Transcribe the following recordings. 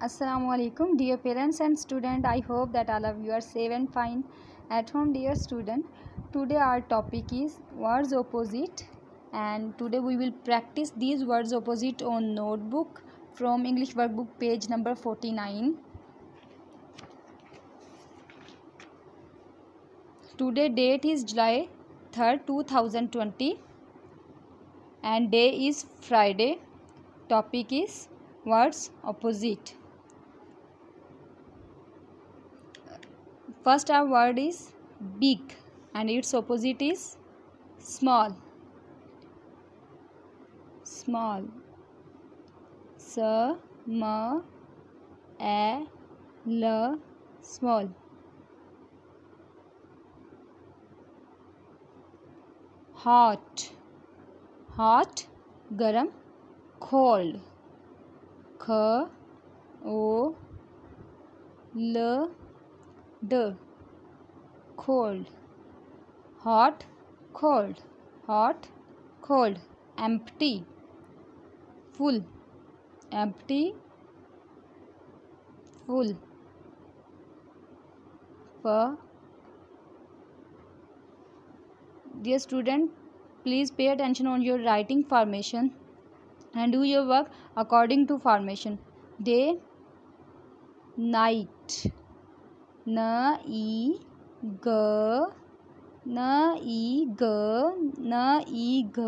Assalamualaikum, dear parents and student. I hope that all of you are safe and fine at home, dear student. Today our topic is words opposite, and today we will practice these words opposite on notebook from English workbook page number 49. Today date is July 3rd, 2020 and day is Friday. Topic is words opposite. First our word is big and its opposite is small. Small. S M A L small. Hot. Hot garam. Cold. K O L D cold. Hot, cold. Hot, cold. Empty, full. Empty, full. Dear student, please pay attention on your writing formation and do your work according to formation. Day, night. N I G N I G N I G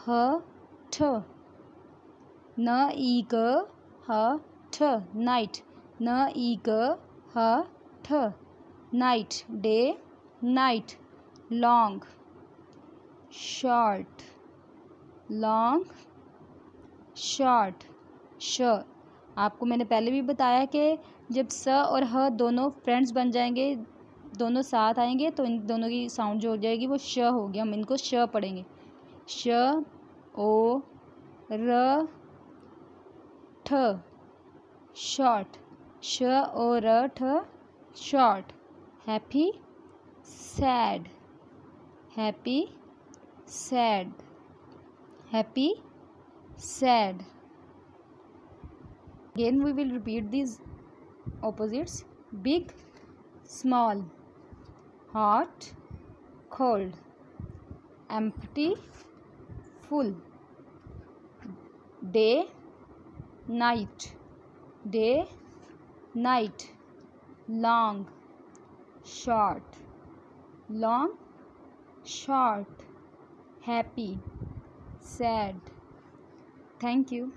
H T N I G H T night. N I G H T night. Day, night. Long, short. Long, short. श आपको मैंने पहले भी बताया कि जब स और ह दोनों फ्रेंड्स बन जाएंगे, दोनों साथ आएंगे तो इन दोनों की साउंड जो हो जाएगी वो श होगी. हम इनको श पढ़ेंगे. श ओ र ठ शॉर्ट. श ओ र ठ short. Happy, sad. Happy, sad. Happy, sad. Again we will repeat these opposites. Big, small. Hot, cold. Empty, full. Day, night. Day, night. Long, short. Long, short. Happy, sad. Thank you.